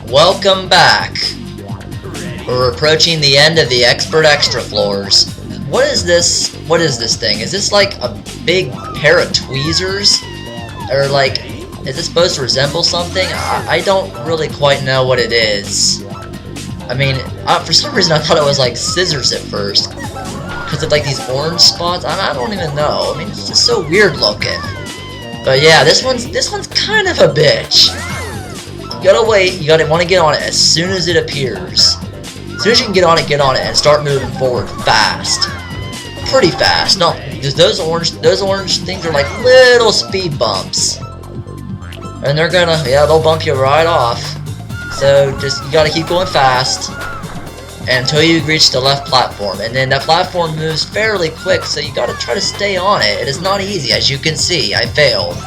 Welcome back. We're approaching the end of the Expert Extra floors. What is this? What is this thing? Is this like a big pair of tweezers? Or like, is it supposed to resemble something? I don't really quite know what it is. I mean, for some reason I thought it was like scissors at first. Because of like these orange spots. I don't even know. I mean, it's just so weird looking. But yeah, this one's kind of a bitch. You gotta wait, you gotta want to get on it as soon as it appears. As soon as you can get on it, and start moving forward fast. Pretty fast. No, those orange things are like little speed bumps. And they're gonna, yeah, they'll bump you right off. So just, you gotta keep going fast until you reach the left platform. And then that platform moves fairly quick, so you gotta try to stay on it. It is not easy, as you can see. I failed.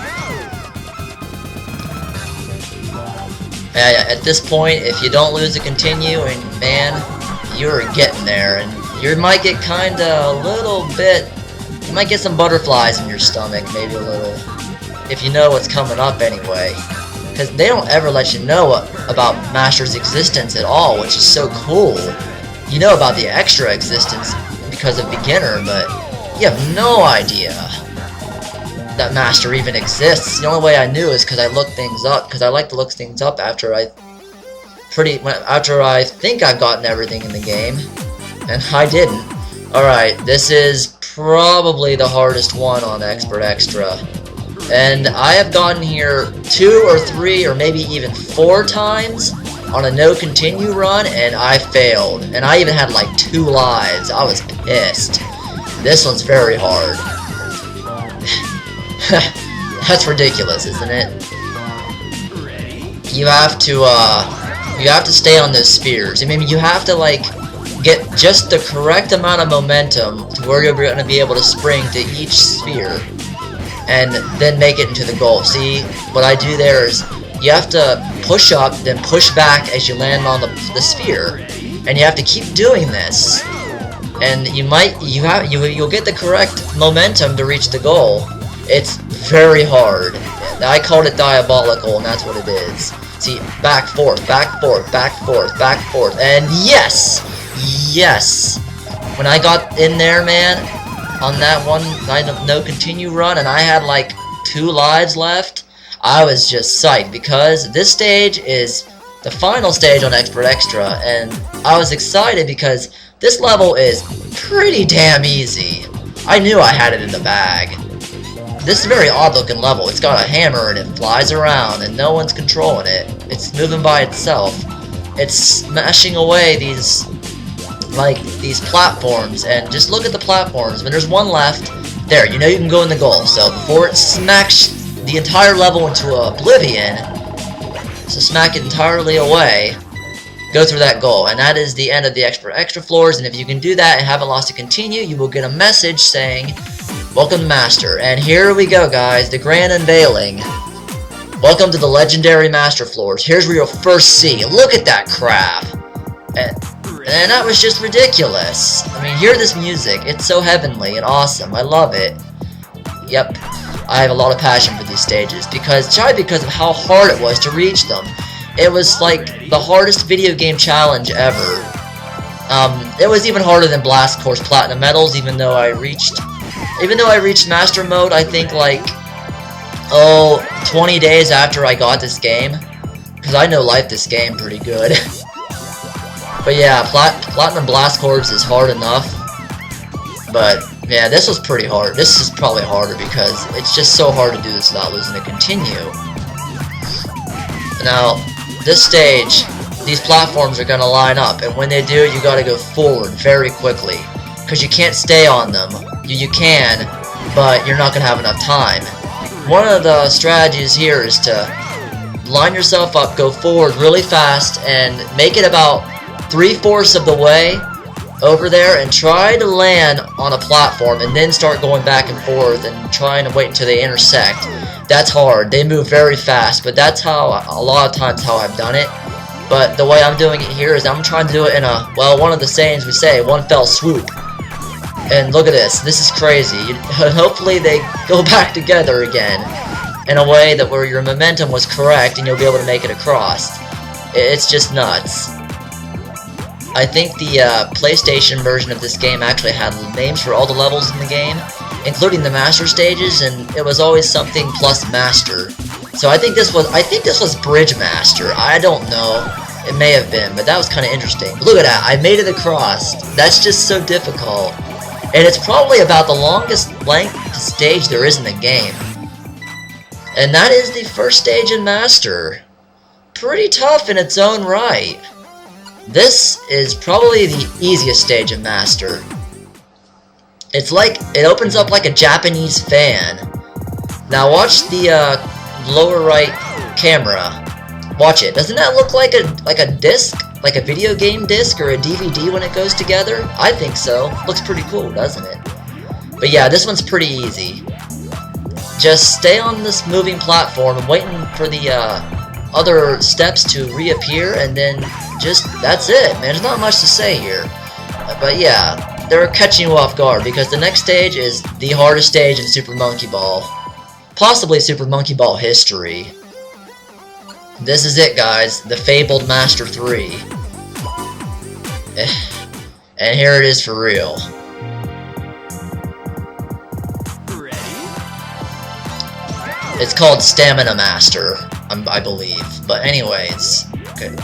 At this point, if you don't lose a continue, and man, you're getting there, and you might get kinda a little bit, you might get some butterflies in your stomach, maybe a little, if you know what's coming up anyway. Because they don't ever let you know about Master's existence at all, which is so cool. You know about the extra existence because of beginner, but you have no idea that Master even exists. The only way I knew is because I looked things up, because I like to look things up after I think I've gotten everything in the game, and I didn't. Alright, this is probably the hardest one on Expert Extra, and I have gotten here 2 or 3 or maybe even 4 times on a no continue run, and I failed, and I even had like 2 lives. I was pissed. This one's very hard. That's ridiculous, isn't it? You have to stay on those spheres. I mean, you have to like get just the correct amount of momentum to where you're going to be able to spring to each sphere and then make it into the goal. See, what I do there is you have to push up, then push back as you land on the sphere, and you have to keep doing this. And you'll get the correct momentum to reach the goal. It's very hard. I called it diabolical, and that's what it is. See, back, forth, back, forth, back, forth, back, forth, and yes! Yes! When I got in there, man, on that one no continue run, and I had like 2 lives left, I was just psyched, because this stage is the final stage on Expert Extra, and I was excited because this level is pretty damn easy. I knew I had it in the bag. This is a very odd looking level. It's got a hammer and it flies around and no one's controlling it. It's moving by itself. It's smashing away these platforms, and just look at the platforms. When there's one left, there, you know you can go in the goal. So before it smacks the entire level into oblivion, so smack it entirely away, go through that goal, and that is the end of the Expert Extra floors. And if you can do that and haven't lost a continue, you will get a message saying, "Welcome to Master." And here we go, guys, the grand unveiling. Welcome to the legendary Master floors. Here's where you'll first see. Look at that crap. And that was just ridiculous. I mean, hear this music. It's so heavenly and awesome. I love it. Yep, I have a lot of passion for these stages because of how hard it was to reach them. It was like the hardest video game challenge ever. It was even harder than Blast Course Platinum Medals, even though I reached Master Mode, I think like 20 days after I got this game, because I know life this game pretty good. But yeah, Platinum Blast Course is hard enough, but yeah, this was pretty hard. This is probably harder because it's just so hard to do this without losing a continue. Now, this stage, these platforms are gonna line up, and when they do, you gotta go forward very quickly, because you can't stay on them. You can, but you're not gonna have enough time. One of the strategies here is to line yourself up, go forward really fast, and make it about 3/4 of the way over there, and try to land on a platform, and then start going back and forth and trying to wait until they intersect. That's hard. They move very fast, but that's how a lot of times how I've done it. But the way I'm doing it here is I'm trying to do it in a, well, one of the sayings we say, one fell swoop. And look at this. This is crazy. Hopefully they go back together again in a way that where your momentum was correct and you'll be able to make it across. It's just nuts. I think the PlayStation version of this game actually had names for all the levels in the game, including the master stages, and it was always something plus master. So I think this was Bridge Master. I don't know. It may have been, but that was kind of interesting. Look at that. I made it across. That's just so difficult. And it's probably about the longest length stage there is in the game. And that is the first stage in Master. Pretty tough in its own right. This is probably the easiest stage in Master. It's like, it opens up like a Japanese fan. Now watch the lower right camera. Watch it. Doesn't that look like a disc? Like a video game disc or a DVD when it goes together? I think so. Looks pretty cool, doesn't it? But yeah, this one's pretty easy. Just stay on this moving platform and waiting for the other steps to reappear, and then just, that's it, man. There's not much to say here. But yeah, they're catching you off guard because the next stage is the hardest stage in Super Monkey Ball. Possibly Super Monkey Ball history. This is it, guys. The fabled Master 3. And here it is for real. It's called Stamina Master, I believe. But anyways, okay.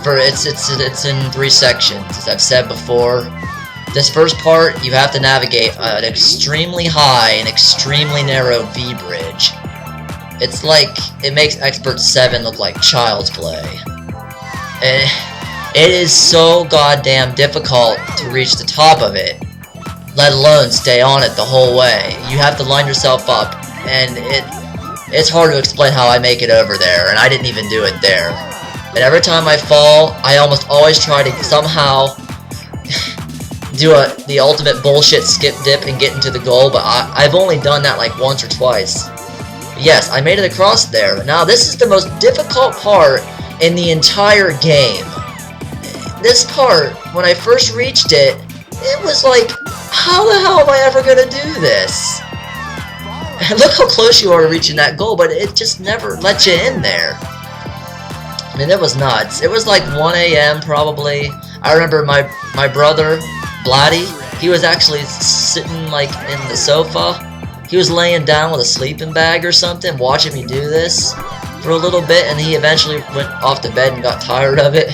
It's in 3 sections, as I've said before. This first part, you have to navigate an extremely high and extremely narrow V-bridge. It's like, it makes Expert 7 look like child's play. And it is so goddamn difficult to reach the top of it, let alone stay on it the whole way. You have to line yourself up, and it's hard to explain how I make it over there, and I didn't even do it there. And every time I fall, I almost always try to somehow do the ultimate bullshit skip dip and get into the goal, but I've only done that like once or twice. Yes, I made it across there. Now, this is the most difficult part in the entire game. This part, when I first reached it, it was like, how the hell am I ever gonna do this? And look how close you are to reaching that goal, but it just never let you in there. I mean, it was nuts. It was like 1 AM probably. I remember my brother, Blatty, he was actually sitting like in the sofa. He was laying down with a sleeping bag or something, watching me do this for a little bit, and he eventually went off to bed and got tired of it.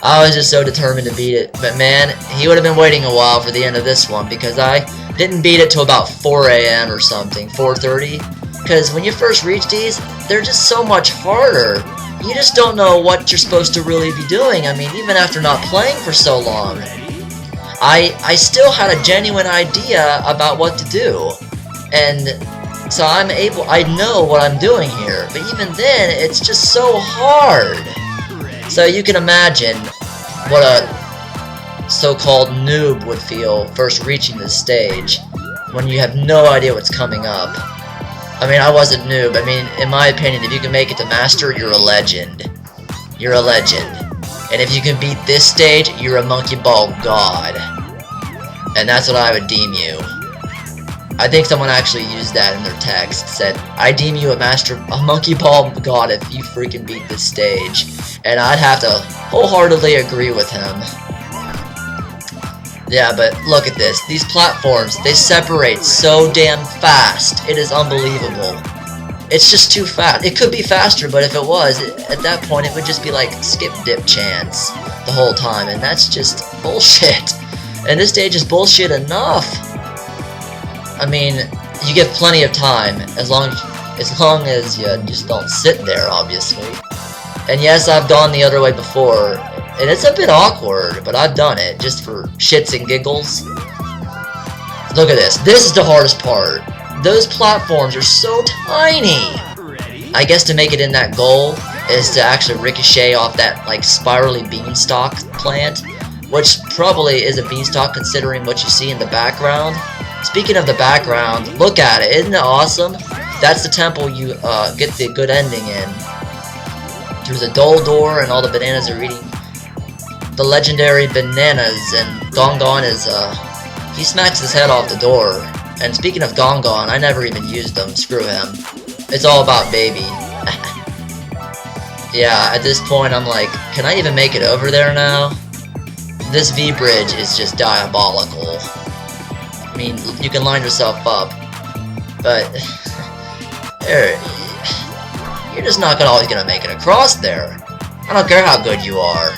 I was just so determined to beat it. But man, he would have been waiting a while for the end of this one, because I didn't beat it till about 4 AM or something, 4:30. Because when you first reach these, they're just so much harder. You just don't know what you're supposed to really be doing. I mean, even after not playing for so long, I still had a genuine idea about what to do. And so I know what I'm doing here. But even then, it's just so hard. So you can imagine what a so-called noob would feel first reaching this stage when you have no idea what's coming up. I mean, I wasn't noob. I mean, in my opinion, if you can make it to Master, you're a legend. You're a legend. And if you can beat this stage, you're a Monkey Ball god. And that's what I would deem you. I think someone actually used that in their text. Said, I deem you a Monkey Ball god if you freaking beat this stage. And I'd have to wholeheartedly agree with him. Yeah, but look at this. These platforms, they separate so damn fast. It is unbelievable. It's just too fast. It could be faster, but if it was, at that point it would just be like skip dip chance the whole time, and that's just bullshit. And this stage is bullshit enough. I mean, you get plenty of time as long as you just don't sit there, obviously. And yes, I've gone the other way before, and it's a bit awkward, but I've done it just for shits and giggles. Look at this. This is the hardest part. Those platforms are so tiny. I guess to make it in that goal is to actually ricochet off that like spirally beanstalk plant, which probably is a beanstalk considering what you see in the background. Speaking of the background, look at it. Isn't it awesome? That's the temple you get the good ending in. There's a dull door and all the bananas are eating the legendary bananas, and Gongon is, he smacks his head off the door. And speaking of Gongon, I never even used him. Screw him. It's all about baby. Yeah, at this point I'm like, can I even make it over there now? This V-bridge is just diabolical. I mean, you can line yourself up, but you're just not always gonna make it across there. I don't care how good you are.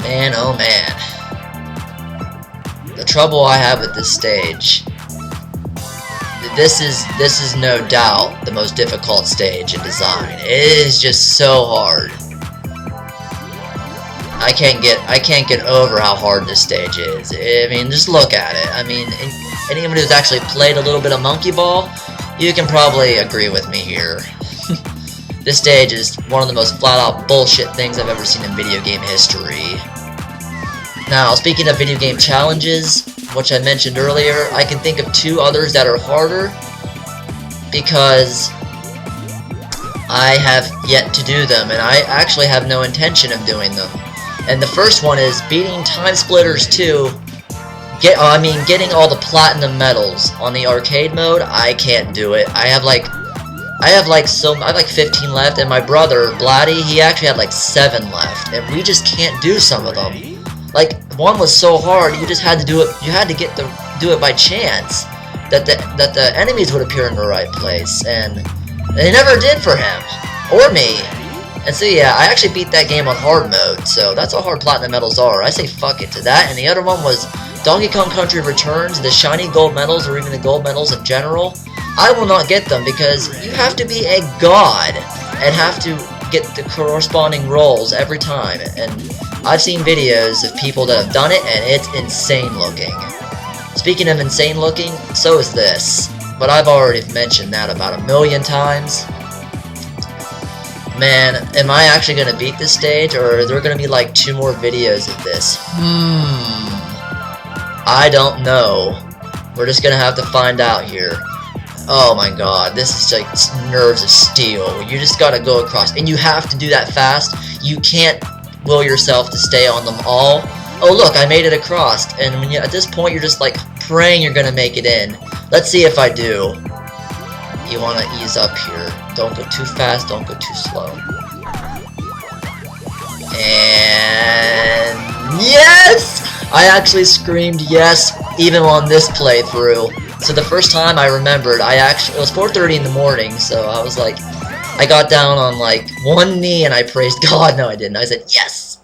Man, oh man. The trouble I have with this stage. This is no doubt the most difficult stage in design. It is just so hard. I can't get over how hard this stage is. I mean, just look at it. I mean, anyone who's actually played a little bit of Monkey Ball, you can probably agree with me here. This stage is one of the most flat-out bullshit things I've ever seen in video game history. Now, speaking of video game challenges, which I mentioned earlier, I can think of 2 others that are harder because I have yet to do them, and I actually have no intention of doing them. And the first one is beating Time Splitters 2. Getting all the platinum medals on the arcade mode. I can't do it. I have like 15 left, and my brother Blatty, he actually had like 7 left, and we just can't do some of them. Like, one was so hard, you just had to do it. You had to do it by chance that the enemies would appear in the right place, and they never did for him or me. And so yeah, I actually beat that game on hard mode, so that's how hard platinum medals are. I say fuck it to that. And the other one was Donkey Kong Country Returns, the shiny gold medals, or even the gold medals in general. I will not get them because you have to be a god and have to get the corresponding rolls every time. And I've seen videos of people that have done it, and it's insane looking. Speaking of insane looking, so is this. But I've already mentioned that about 1,000,000 times. Man, am I actually going to beat this stage, or are there going to be like 2 more videos of this? I don't know. We're just going to have to find out here. Oh my god, this is like nerves of steel. You just got to go across, and you have to do that fast. You can't will yourself to stay on them all. Oh look, I made it across, and when at this point you're just like praying you're going to make it in. Let's see if I do. You want to ease up here. Don't go too fast, don't go too slow. And yes! I actually screamed yes, even on this playthrough. So the first time I remembered, it was 4:30 in the morning, so I was like, I got down on like one knee and I praised God. No, I didn't. I said, yes!